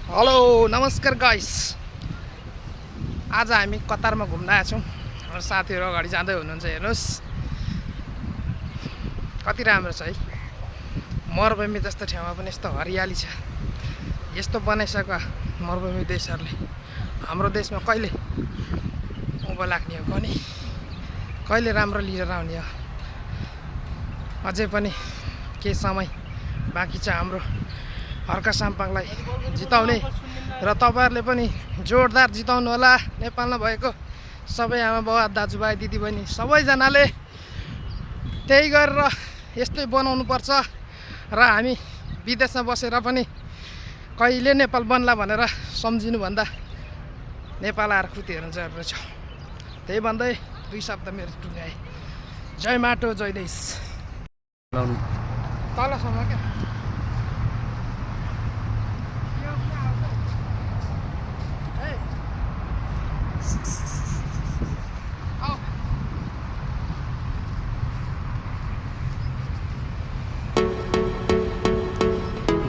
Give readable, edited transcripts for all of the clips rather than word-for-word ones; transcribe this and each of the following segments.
Hello नमस्कार guys. आज हामी कतारमा घुम्न आएका छौँ। हाम्रो साथीहरू अगाडि जाँदै हुनुहुन्छ, हेर्नुहोस् कति राम्रो छ है। मरुभूमि जस्तो ठाउँमा पनि यस्तो हरियाली छ। यस्तो बनाइसक्यो मरुभूमि देशहरूले हाम्रो देशमा कहिले उँभो लाग्ने हो भने, कहिले राम्रो लिएर आउने हो। अझै पनि केही समय बाँकी छ हाम्रो हर्का साम्पाङलाई जिताउने, र तपाईहरुले पनि जोरदार जिताउनु होला। नेपालमा भएको सबै आमा बाबा दाजुभाइ दिदीबहिनी सबैजनाले त्यही गरेर यस्तै बनाउनु पर्छ। र हामी विदेशमा बसेर पनि कहिले नेपाल बन्ला भनेर सम्झिनु भन्दा नेपाल आएर खुती हेर्नु जरुरी छ। त्यही भन्दै दुई शब्द मेरो टुङ्गाए। जय माटो जय देश। तलसम्म क्या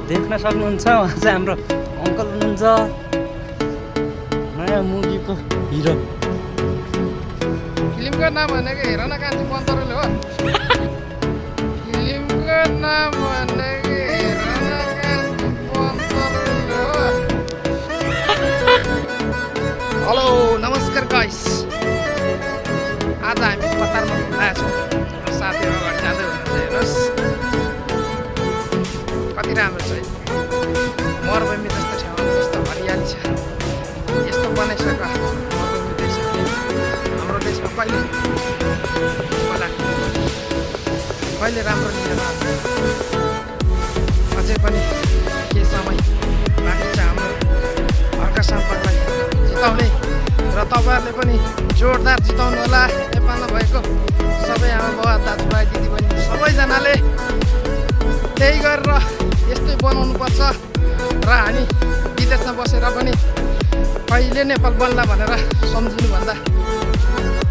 देख्न सक्नुहुन्छ, उहाँ चाहिँ हाम्रो अङ्कल हुनुहुन्छ, नयाँ मुभीको हिरो। फिल्मको नाम भनेको हेर न कान्छी पन्तरले हो। फिल्मको नाम भनेको हेर न कान्छी पन्तरले हो। हेलो नमस्कार गाइस। आज हामी कतारमा घुम्न आएका छौँ। हाम्रो साथीहरू अगाडि जाँदै हुनुहुन्छ, हेर्नुहोस् कति राम्रो छ है। मरुभूमि जस्तो ठाउँमा यस्तो हरियाली छ। यस्तो बनाइसक्यो मरुभूमि देशहरूले हाम्रो देशमा कहिले कहिले राम्रो लिएर आउने। अझै पनि केही समय बाँकी छ हाम्रो हर्का साम्पाङलाई जिताउने, र तपाईहरुले पनि जोरदार जिताउनु होला। नेपालमा भएको सबै आमा बाबा दाजुभाइ दिदीबहिनी सबैजनाले त्यही गरेर यस्तै बनाउनु पर्छ। र हामी विदेशमा बसेर पनि कहिले नेपाल बन्ला भनेर सम्झिनु भन्दा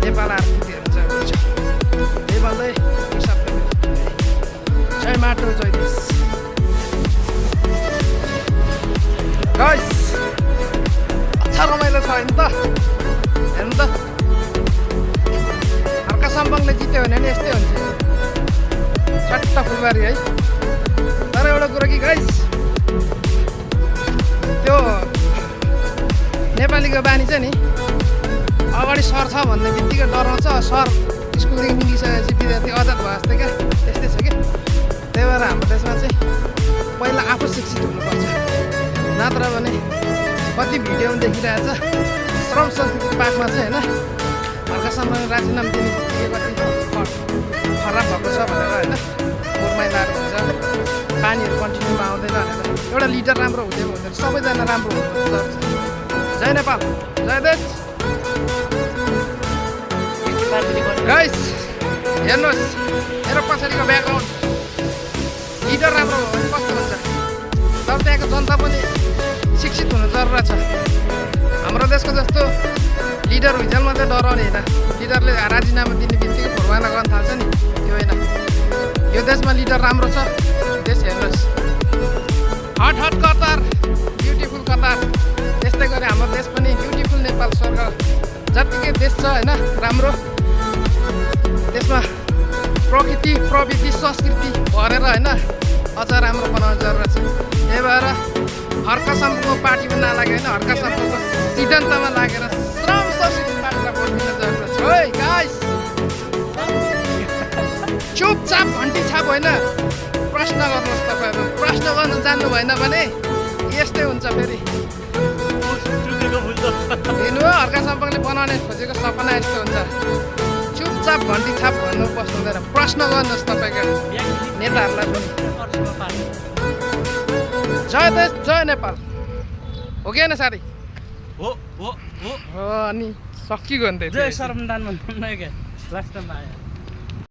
नेपाल आएर खुती हेर्नु जरुरी छ। त्यही भन्दै जय माटो जय देश। गाइस अच्छा रमाइलो छ होइन त, हेर्नु त। हर्का साम्पाङले जित्यो भने नि यस्तै हुन्छ, चट्ट फुलबारी है। तर एउटा कुरो कि गाइस, त्यो नेपालीको बानी चाहिँ नि अगाडि सर छ भन्ने बित्तिकै डराउँछ। सर स्कुलदेखि निस्किसकेपछि विद्यार्थी आजाद भयो जस्तै क्या, त्यस्तै छ क्या। त्यही भएर हाम्रो देशमा चाहिँ पहिला आफू शिक्षित हुनुपर्छ, नत्र भने कति भिडियोमा देखिरहेछ श्रम संस्कृति पाकमा चाहिँ होइन, हर्का साम्पाङले राजीनामा दिने के कति खराब भएको छ भनेर होइन, मैलाहरू हुन्छ, पानीहरू कन्टिन्यूमा आउँदैन भनेर। एउटा लिडर राम्रो हुँदैन, सबैजना राम्रो हुनुपर्छ। जय नेपाल जय देश। गाइस हेर्नुहोस् मेरो पछाडिको ब्याकग्राउन्ड, लिडर राम्रो हो भने कस्तो हुन्छ। तर त्यहाँको जनता पनि शिक्षित हुनु जरुरत छ। हाम्रो देशको जस्तो लिडर हुइन्जेल मात्रै डराउने होइन, लिडरले राजीनामा दिने बित्तिकै फुर्माना गर्न थाल्छ नि, त्यो होइन। यो देशमा लिडर राम्रो छ। देश हेर्नुहोस्, hot hot Qatar, beautiful Qatar. त्यस्तै गरी हाम्रो देश पनि ब्युटिफुल नेपाल स्वर्ग जतिकै देश छ होइन राम्रो। त्यसमा प्रकृति प्रविधि संस्कृति भरेर होइन अझ राम्रो बनाउनु जरुरत छ। त्यही भएर हर्का साम्पाङको पार्टीमा नलागे होइन, हर्का साम्पाङको सिद्धान्तमा लागेर श्रम संस्कृति पार्टीलाई भोट दिन जरुरत छ। है गाइस चुपचाप घन्टी छाप होइन, प्रश्न गर्नुहोस्। तपाईँहरू प्रश्न गर्नु जान्नु भएन भने यस्तै हुन्छ। फेरि हेर्नु हो, हर्का साम्पाङले बनाउने खोजेको सपना यस्तो हुन्छ। चुपचाप घन्टी छाप भन्नु बस्नु हुँदैन, प्रश्न गर्नुहोस् तपाईँको नेताहरूलाई पनि। जय देश जय नेपाल हो कि होइन साथी? हो हो हो। अनि सकिगयो नि त। जय सरमदान भन्नु क्या लास्ट टाइम आयो।